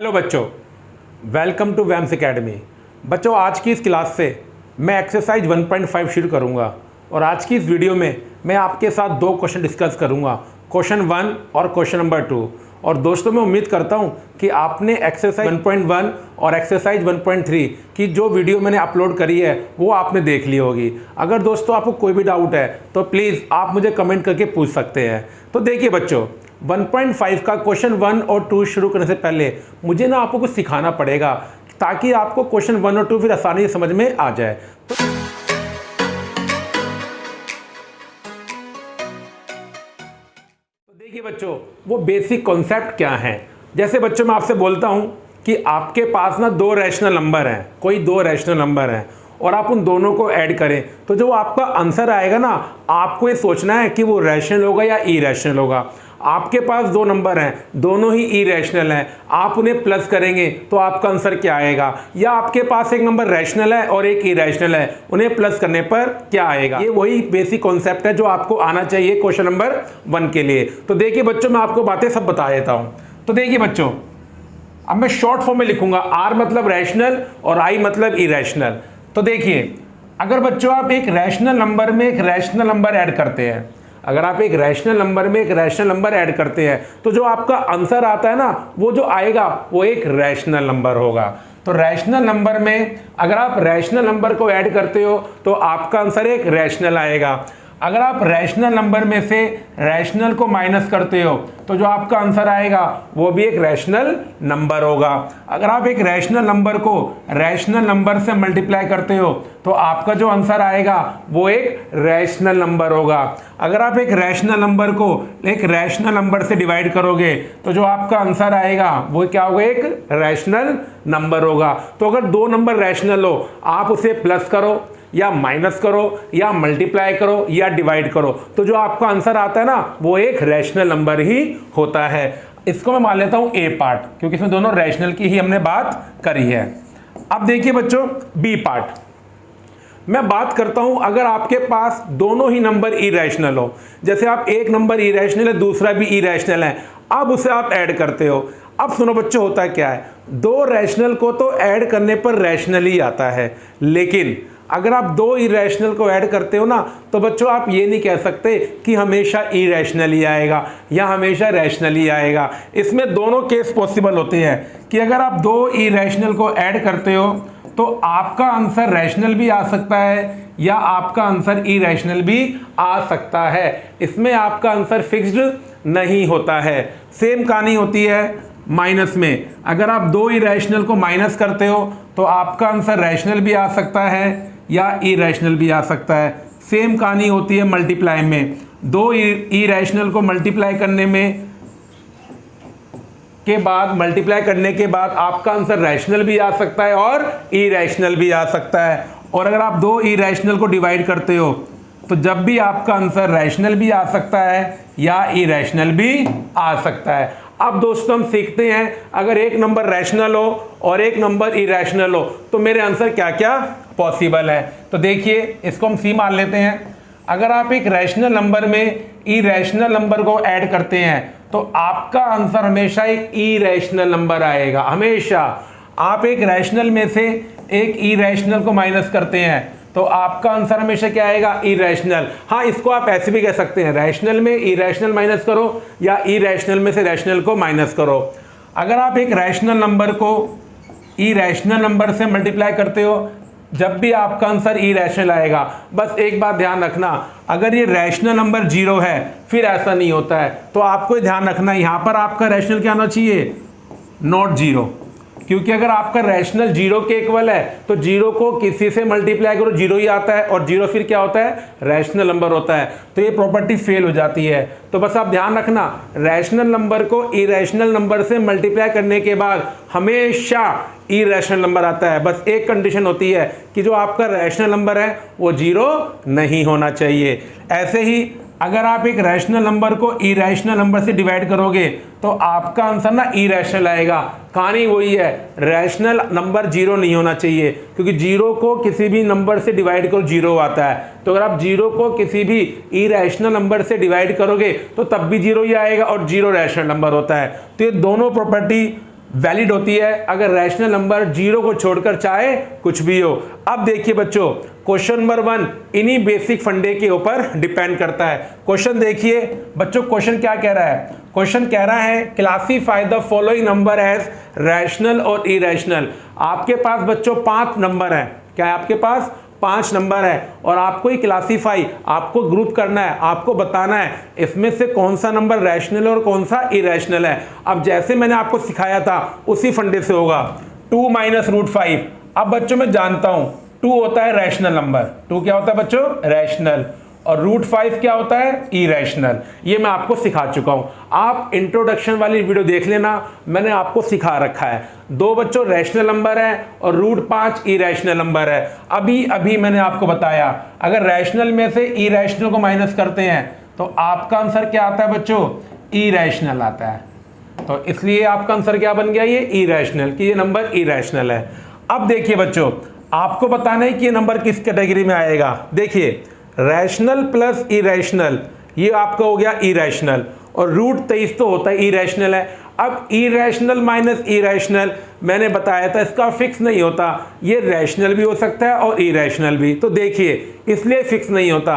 Hello बच्चों, welcome to वैम्स academy. बच्चों, आज की इस क्लास से मैं एक्सरसाइज 1.5 शुरू करूंगा और आज की इस वीडियो में मैं आपके साथ दो क्वेश्चन डिस्कस करूंगा, क्वेश्चन 1 और क्वेश्चन नंबर 2। और दोस्तों, मैं उम्मीद करता हूं कि आपने एक्सरसाइज 1.1 और एक्सरसाइज 1.3 की जो वीडियो मैंने अपलोड करी है वो आपने देख ली होगी। अगर दोस्तों आपको कोई भी डाउट है तो प्लीज़ आप मुझे कमेंट करके पूछ सकते हैं। तो देखिए बच्चों, 1.5 का क्वेश्चन 1 और 2 शुरू करने से पहले मुझे ना आपको कुछ सिखाना पड़ेगा ताकि आपको क्वेश्चन 1 और 2 फिर आसानी से समझ में आ जाए। तो देखिए बच्चों, वो बेसिक कॉन्सेप्ट क्या है। जैसे बच्चों मैं आपसे बोलता हूं कि आपके पास ना दो रैशनल नंबर हैं, कोई दो रैशनल नंबर हैं और आप उन दोनों को ऐड करें तो जो आपका आंसर आएगा ना, आपको ये सोचना है कि वो रैशनल होगा या इरैशनल होगा। आपके पास दो नंबर हैं, दोनों ही इरैशनल हैं, आप उन्हें प्लस करेंगे तो आपका आंसर क्या आएगा। या आपके पास एक नंबर रैशनल है और एक इरैशनल है, उन्हें प्लस करने पर क्या आएगा। ये वही बेसिक कॉन्सेप्ट है जो आपको आना चाहिए क्वेश्चन नंबर 1 के लिए। तो देखिए बच्चों, मैं आपको बातें सब बता देता हूँ। तो देखिए बच्चों, अब मैं शॉर्ट फॉर्म में लिखूंगा, आर मतलब रैशनल और आई मतलब इरैशनल। तो देखिए, अगर बच्चों आप एक रैशनल नंबर में एक रैशनल नंबर ऐड करते हैं, अगर आप एक रैशनल नंबर में एक रैशनल नंबर ऐड करते हैं तो जो आपका आंसर आता है ना, वो जो आएगा वो एक रैशनल नंबर होगा। तो रैशनल नंबर में अगर आप रैशनल नंबर को ऐड करते हो तो आपका आंसर एक रैशनल आएगा। अगर आप रैशनल नंबर में से रैशनल को माइनस करते हो तो जो आपका आंसर आएगा वो भी एक रैशनल नंबर होगा। अगर आप एक रैशनल नंबर को रैशनल नंबर से मल्टीप्लाई करते हो तो आपका जो आंसर आएगा वो एक रैशनल नंबर होगा। अगर आप एक रैशनल नंबर को एक रैशनल नंबर से डिवाइड करोगे तो जो आपका आंसर आएगा वो क्या होगा, एक रैशनल नंबर होगा। तो अगर दो नंबर रैशनल हो, आप उसे प्लस करो या माइनस करो या मल्टीप्लाई करो या डिवाइड करो, तो जो आपका आंसर आता है ना वो एक रैशनल नंबर ही होता है। इसको मैं मान लेता हूं ए पार्ट, क्योंकि इसमें दोनों रैशनल की ही हमने बात करी है। अब देखिए बच्चों, बी पार्ट मैं बात करता हूं अगर आपके पास दोनों ही नंबर इरैशनल हो। जैसे आप एक नंबर इरैशनल है, दूसरा भी इरैशनल है, अब उसे आप ऐड करते हो। अब सुनो बच्चों, होता क्या है, दो रैशनल को तो ऐड करने पर रैशनल ही आता है, लेकिन अगर आप दो इरैशनल को ऐड करते हो ना तो बच्चों आप ये नहीं कह सकते कि हमेशा इरैशनल ही आएगा या हमेशा रैशनल ही आएगा। इसमें दोनों केस पॉसिबल होते हैं कि अगर आप दो इरैशनल को ऐड करते हो तो आपका आंसर रैशनल भी आ सकता है या आपका आंसर इरैशनल भी आ सकता है। इसमें आपका आंसर फिक्स्ड नहीं होता है। सेम कहानी होती है माइनस में। अगर आप दो इरैशनल को माइनस करते हो तो आपका आंसर रैशनल भी आ सकता है या इरैशनल भी आ सकता है। सेम कहानी होती है मल्टीप्लाई में। दो इरैशनल को मल्टीप्लाई करने के बाद आपका आंसर रैशनल भी आ सकता है और इरैशनल भी आ सकता है। और अगर आप दो इरैशनल को डिवाइड करते हो तो जब भी आपका आंसर रैशनल भी आ सकता है या इरैशनल भी आ सकता है। अब दोस्तों हम सीखते हैं, अगर एक नंबर रैशनल हो और एक नंबर इरैशनल हो तो मेरे आंसर क्या क्या पॉसिबल है। तो देखिए, इसको हम सी मान लेते हैं। अगर आप एक रैशनल नंबर में इरैशनल नंबर को ऐड करते हैं तो आपका आंसर हमेशा एक इरैशनल नंबर आएगा। हमेशा आप एक रैशनल में से एक इरैशनल को माइनस करते हैं तो आपका आंसर हमेशा क्या आएगा, इरैशनल। हाँ, इसको आप ऐसे भी कह सकते हैं, रैशनल में इरैशनल माइनस करो या इरैशनल में से रैशनल को माइनस करो। अगर आप एक रैशनल नंबर को इरैशनल नंबर से मल्टीप्लाई करते हो, जब भी आपका आंसर इरैशनल आएगा। बस एक बात ध्यान रखना, अगर ये रैशनल नंबर 0 है फिर ऐसा नहीं होता है। तो आपको ध्यान रखना, यहाँ पर आपका रैशनल क्या आना चाहिए, नॉट 0, क्योंकि अगर आपका रैशनल 0 के इक्वल है तो 0 को किसी से मल्टीप्लाई करो 0 ही आता है और 0 फिर क्या होता है, रैशनल नंबर होता है। तो ये प्रॉपर्टी फेल हो जाती है। तो बस आप ध्यान रखना, रैशनल नंबर को इरैशनल नंबर से मल्टीप्लाई करने के बाद हमेशा इरैशनल नंबर आता है। बस एक कंडीशन होती है कि जो आपका रैशनल नंबर है वो 0 नहीं होना चाहिए। ऐसे ही अगर आप एक रैशनल नंबर को इरैशनल नंबर से डिवाइड करोगे तो आपका आंसर ना इरैशनल आएगा। कहानी वही है, रैशनल नंबर 0 नहीं होना चाहिए, क्योंकि 0 को किसी भी नंबर से डिवाइड करो 0 आता है। तो अगर आप 0 को किसी भी इरैशनल नंबर से डिवाइड करोगे तो तब भी 0 ही आएगा और 0 रैशनल नंबर होता है। तो ये दोनों प्रॉपर्टी वैलिड होती है अगर रैशनल नंबर 0 को छोड़कर चाहे कुछ भी हो। अब देखिए बच्चों, क्वेश्चन नंबर 1 इन्हीं बेसिक फंडे के ऊपर डिपेंड करता है। क्वेश्चन देखिए बच्चों, क्वेश्चन क्या कह रहा है? क्वेश्चन कह रहा है classify the following number as rational और इरेशनल। आपके पास बच्चों 5 नंबर है। क्या है आपके पास? 5 नंबर है और आपको ही क्लासीफाई, आपको ग्रुप करना है, आपको बताना है इसमें से कौन सा नंबर रैशनल और कौन सा इरेशनल है। अब जैसे मैंने आपको सिखाया था उसी फंडे से होगा। 2 - √5। अब बच्चों मैं जानता हूं 2 होता है रैशनल नंबर। 2 क्या होता है बच्चों? रैशनल। और √5 क्या होता है? इरेशनल। ये मैं आपको सिखा चुका हूं। आप इंट्रोडक्शन वाली वीडियो देख लेना, मैंने आपको सिखा रखा है। 2 बच्चों रैशनल नंबर है और √5 इरेशनल नंबर है। अभी मैंने आपको बताया अगर रैशनल में से इरेशनल को माइनस करते हैं तो आपका आंसर क्या आता है बच्चों? इरेशनल आता है। तो इसलिए आपका आंसर क्या बन गया? ये इरेशनल, कि ये नंबर इरेशनल है। अब देखिए बच्चों, आपको बताना है कि ये नंबर किस कैटेगरी में आएगा। देखिए रैशनल प्लस इरेशनल, ये आपका हो गया इरेशनल, और √23 तो होता है इरेशनल है। अब इरेशनल माइनस इरेशनल मैंने बताया था इसका फिक्स नहीं होता, ये रैशनल भी हो सकता है और इरेशनल भी। तो देखिए इसलिए फिक्स नहीं होता।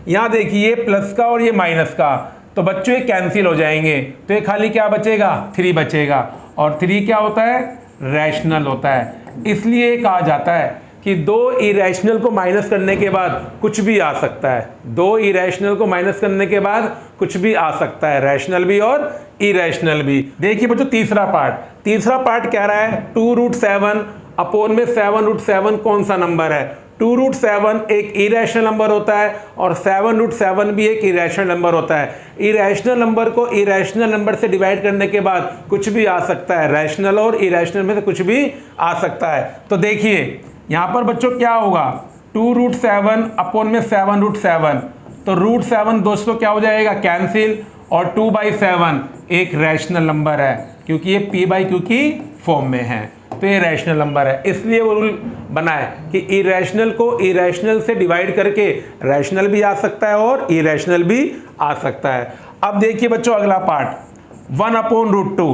यहाँ देखिए ये प्लस का और ये माइनस का, तो बच्चों ये कैंसिल हो जाएंगे, तो ये खाली क्या बचेगा? 3 बचेगा। और 3 क्या होता है? रैशनल होता है। इसलिए कहा जाता है कि 2 इरेशनल को माइनस करने के बाद कुछ भी आ सकता है। 2 इरेशनल को माइनस करने के बाद कुछ भी आ सकता है, रैशनल भी और इरेशनल भी। देखिए बच्चों तीसरा पार्ट कह रहा है 2√7 अपॉन में 7√7 कौन सा नंबर है? 2√7 एक इरेशनल नंबर होता है और 7√7 भी एक इरेशनल नंबर होता है। इरेशनल नंबर को इरेशनल नंबर से डिवाइड करने के बाद कुछ भी आ सकता है, रैशनल और इरेशनल में से कुछ भी आ सकता है। तो देखिए यहाँ पर बच्चों क्या होगा? 2√7 अपॉन में 7√7, तो √7 दोस्तों क्या हो जाएगा? कैंसिल। और 2/7 एक रैशनल नंबर है क्योंकि ये p/q की फॉर्म में है, तो ये रैशनल नंबर है। इसलिए वो रूल बना है कि इरेशनल को इरेशनल से डिवाइड करके रैशनल भी आ सकता है और इरेशनल भी आ सकता है। अब देखिए बच्चों अगला पार्ट 1/√2।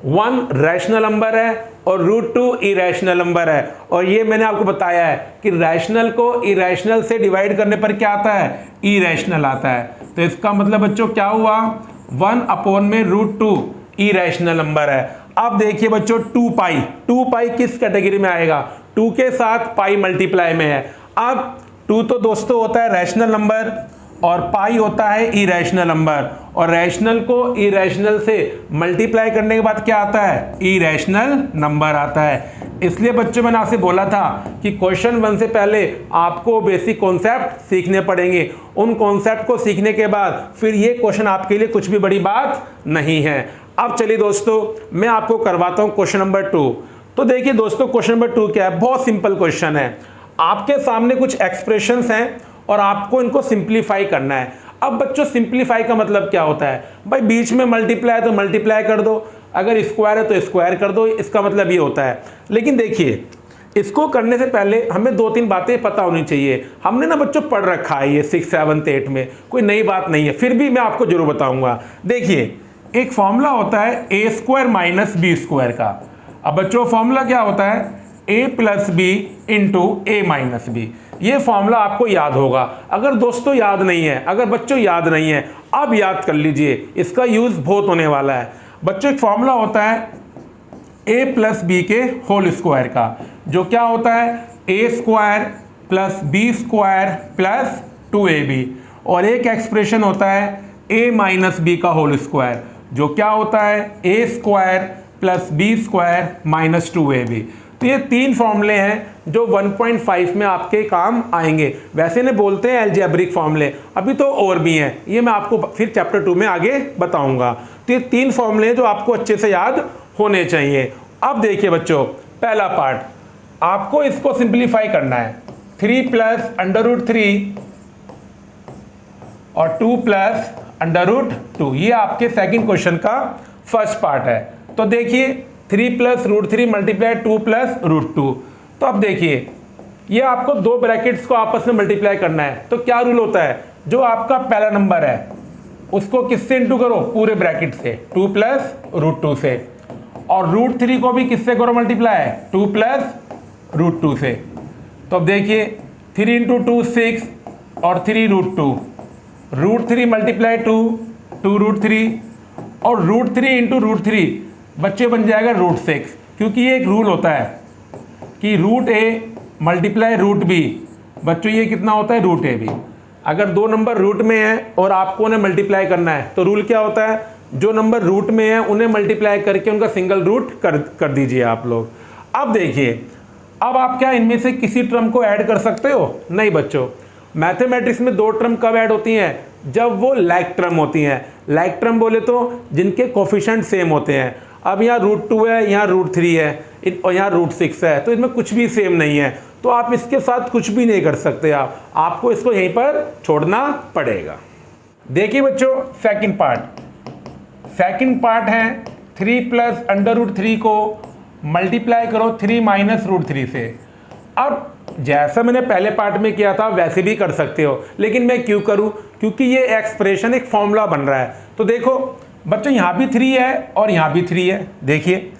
1 रैशनल नंबर है और √2 इरेशनल नंबर है, और ये मैंने आपको बताया है कि रैशनल को इरेशनल से डिवाइड करने पर क्या आता है? इरेशनल आता है। तो इसका मतलब बच्चों क्या हुआ? 1/में √2 इरेशनल नंबर है। अब देखिए बच्चों 2π किस कैटेगरी में आएगा? 2 के साथ पाई मल्टीप्लाई में है। अब 2 तो दोस्तों होता है रैशनल नंबर और पाई होता है इरेशनल नंबर, और रैशनल को इरेशनल से मल्टीप्लाई करने के बाद क्या आता है? इरेशनल नंबर आता है। इसलिए बच्चों मैंने आपसे बोला था कि क्वेश्चन 1 से पहले आपको बेसिक कॉन्सेप्ट सीखने पड़ेंगे। उन कॉन्सेप्ट को सीखने के बाद फिर ये क्वेश्चन आपके लिए कुछ भी बड़ी बात नहीं है। अब चलिए दोस्तों मैं आपको करवाता हूँ क्वेश्चन नंबर 2। तो देखिए दोस्तों क्वेश्चन नंबर 2 क्या है? बहुत सिंपल क्वेश्चन है। आपके सामने कुछ एक्सप्रेशंस हैं और आपको इनको सिंप्लीफाई करना है। अब बच्चों सिंप्लीफाई का मतलब क्या होता है? भाई बीच में मल्टीप्लाई है तो मल्टीप्लाई कर दो, अगर स्क्वायर है तो स्क्वायर कर दो, इसका मतलब ये होता है। लेकिन देखिए इसको करने से पहले हमें 2-3 बातें पता होनी चाहिए। हमने ना बच्चों पढ़ रखा है ये 6th 7th 8th में, कोई नई बात नहीं है, फिर भी मैं आपको जरूर बताऊंगा। देखिए एक फॉर्मूला होता है a² - b² का। अब बच्चों फॉर्मूला क्या होता है? a + b × a - b। ये फॉर्मूला आपको याद होगा। अगर दोस्तों याद नहीं है, अगर बच्चों याद नहीं है, अब याद कर लीजिए, इसका यूज बहुत होने वाला है। बच्चों एक फॉर्मूला होता है a + b के होल स्क्वायर का, जो क्या होता है? a² + b² + 2ab। और एक एक्सप्रेशन होता है a - b का होल स्क्वायर, जो क्या होता है? a² + b² - 2ab। तो ये 3 फॉर्मूले हैं जो 1.5 में आपके काम आएंगे। वैसे ने बोलते हैं अलजेब्रिक फॉर्मूले, अभी तो और भी हैं, ये मैं आपको फिर चैप्टर 2 में आगे बताऊंगा। तो ये 3 फॉर्मूले हैं जो आपको अच्छे से याद होने चाहिए। अब देखिए बच्चों पहला पार्ट, आपको इसको सिंप्लीफाई करना है। 3 + √3 और 2 + √2, ये आपके सेकंड क्वेश्चन का फर्स्ट पार्ट है। तो देखिए 3 + √3 × 2 + √2। तो अब देखिए ये आपको 2 ब्रैकेट्स को आपस में मल्टीप्लाई करना है। तो क्या रूल होता है? जो आपका पहला नंबर है उसको किससे इंटू करो? पूरे ब्रैकेट से, 2 + √2 से। और √3 को भी किससे करो मल्टीप्लाई, 2 प्लस √2 से। तो अब देखिए 3 × 2 6 और 3 √2, √3 मल्टीप्लाई 2 √3 और √3 × √3 बच्चे बन जाएगा √6, क्योंकि ये एक रूल होता है कि √a मल्टीप्लाई √b, बच्चों ये कितना होता है √ab। अगर दो नंबर रूट में है और आपको उन्हें मल्टीप्लाई करना है तो रूल क्या होता है, जो नंबर रूट में है उन्हें मल्टीप्लाई करके उनका सिंगल रूट कर दीजिए आप लोग। अब देखिए, अब आप क्या इनमें से किसी टर्म को ऐड कर सकते हो? नहीं बच्चों, मैथमेटिक्स में दो टर्म कब ऐड होती हैं, जब वो लाइक टर्म होती हैं। लाइक टर्म बोले तो जिनके कोफिशिएंट सेम होते हैं। अब यहाँ √2 है, यहाँ √3 है और यहाँ √6 है, तो इनमें कुछ भी सेम नहीं है, तो आप इसके साथ कुछ भी नहीं कर सकते। आपको इसको यहीं पर छोड़ना पड़ेगा। देखिए बच्चों, सेकंड पार्ट है 3 प्लस √3 को मल्टीप्लाई करो 3 माइनस √3 से। अब जैसा मैंने पहले पार्ट में किया था वैसे भी कर सकते हो, लेकिन मैं क्यों करूं, क्योंकि ये एक्सप्रेशन एक फॉर्मूला बन रहा है। तो देखो बच्चों, यहाँ भी 3 है और यहाँ भी 3 है। देखिए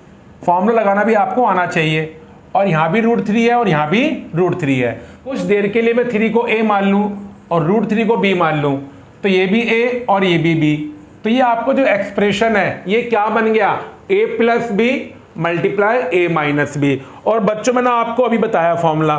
फॉर्मूला लगाना भी आपको आना चाहिए, और यहाँ भी √3 है और यहाँ भी √3 है। कुछ देर के लिए मैं 3 को a मान लूँ और √3 को b मान लूँ, तो ये भी a और ये भी b, तो ये आपको जो एक्सप्रेशन है ये क्या बन गया, a plus B multiply a minus B. और बच्चों मैंने आपको अभी बताया फॉर्मूला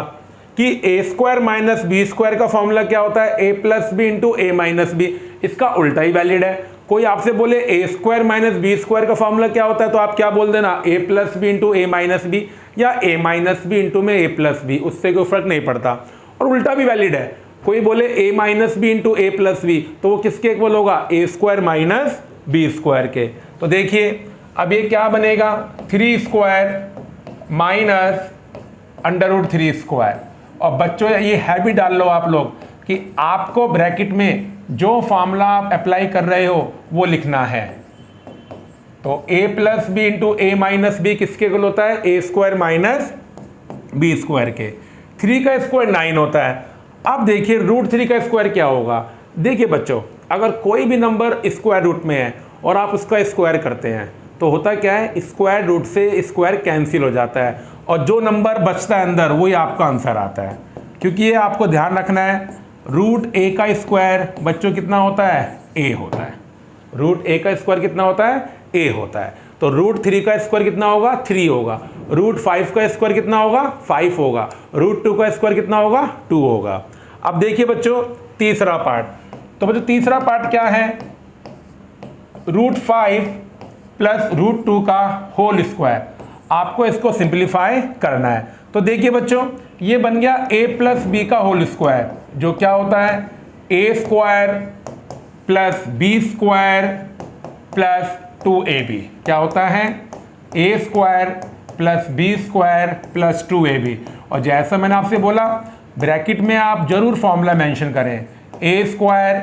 कि a² माइनस b² का फॉर्मूला क्या होता है, a plus B into a minus B. इसका उल्टा ही वैलिड है। कोई आपसे बोले a² माइनस b² का फॉर्मूला क्या होता है, तो आप क्या बोल देना, a plus B into a minus B या a माइनस बी इंटू में a प्लस बी, उससे कोई फर्क नहीं पड़ता। और उल्टा भी वैलिड है, कोई बोले a minus B into a plus B, तो वो किसके इक्वल होगा, a² माइनस b² के। तो देखिए अब ये क्या बनेगा, 3² माइनस √3²। और बच्चों ये है भी डाल लो आप लोग कि आपको ब्रैकेट में जो फॉर्मूला आप अप्लाई कर रहे हो वो लिखना है। तो a plus B into a minus B किसके इक्वल होता है, a² माइनस b² के। 3 का स्क्वायर 9 होता है। अब देखिए √3 का स्क्वायर क्या होगा। देखिए बच्चों, अगर कोई भी नंबर स्क्वायर रूट में है और आप उसका स्क्वायर करते हैं तो होता क्या है, स्क्वायर रूट से स्क्वायर कैंसिल हो जाता है और जो नंबर बचता है अंदर वही आपका आंसर आता है। क्योंकि ये आपको ध्यान रखना है, √a का स्क्वायर बच्चों कितना होता है, a होता है। √a का स्क्वायर कितना होता है, a होता है। तो √3 का स्क्वायर कितना होगा, 3 होगा। √5 का स्क्वायर कितना होगा, 5 होगा। √2 का स्क्वायर कितना होगा, 2 होगा। अब देखिए बच्चों तीसरा पार्ट। तो बच्चों तीसरा पार्ट क्या है, √5 प्लस √2 का होल स्क्वायर। आपको इसको सिंप्लीफाई करना है। तो देखिए बच्चों, ये बन गया a प्लस बी का होल स्क्वायर, जो क्या होता है, a² plus b² plus 2ab। क्या होता है, a² plus b² plus 2ab। और जैसा मैंने आपसे बोला, ब्रैकेट में आप जरूर फॉर्मूला मेंशन करें, a²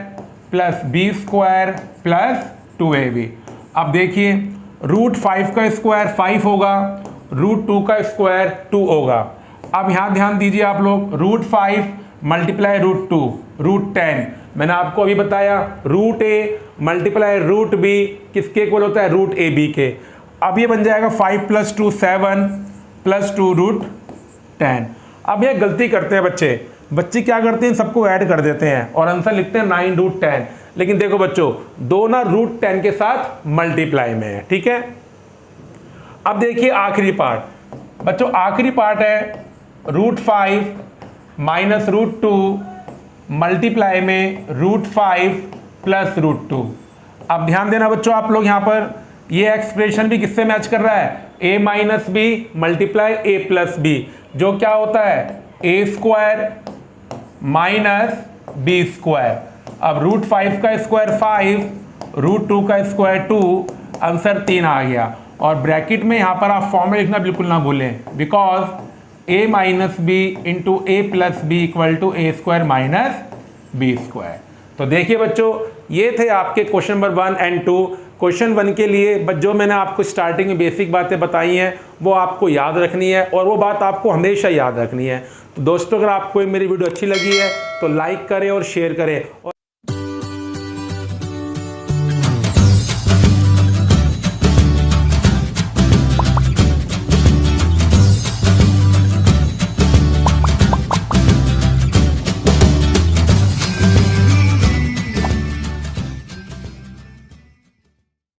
plus b² plus 2ab। अब देखिए √5 का स्क्वायर 5 होगा, √2 का स्क्वायर 2 होगा। अब यहाँ ध्यान दीजिए आप लोग, √5 मल्टीप्लाई √2 √10। मैंने आपको अभी बताया √a मल्टीप्लाई √b किसके इक्वल होता है, √ab के। अब ये बन जाएगा 5 प्लस 2 7 प्लस 2 √10। अब ये गलती करते हैं बच्चे क्या करते हैं, सबको ऐड कर देते हैं और आंसर लिखते हैं 9 √10। लेकिन देखो बच्चों, दो ना √10 के साथ मल्टीप्लाई में है, ठीक है। अब देखिए आखिरी पार्ट। बच्चों आखिरी पार्ट है √5 माइनस √2 मल्टीप्लाई में √5 प्लस √2। अब ध्यान देना बच्चों आप लोग, यहाँ पर ये एक्सप्रेशन भी किससे मैच कर रहा है, a minus B multiply a plus B, जो क्या होता है, a² माइनस b²। अब √5 का स्क्वायर 5, √2 का स्क्वायर 2, आंसर 3 आ गया। और ब्रैकेट में यहाँ पर आप फॉर्मूला लिखना बिल्कुल ना भूलें, because a minus B into a plus B equal to a² minus b²। तो देखिए बच्चों, ये थे आपके क्वेश्चन नंबर 1 एंड 2। क्वेश्चन 1 के लिए जो मैंने आपको स्टार्टिंग में बेसिक बातें बताई हैं वो आपको याद रखनी है और वो बात आपको हमेशा याद रखनी है। तो दोस्तों, अगर आपको मेरी वीडियो अच्छी लगी है तो लाइक करें और शेयर करें। और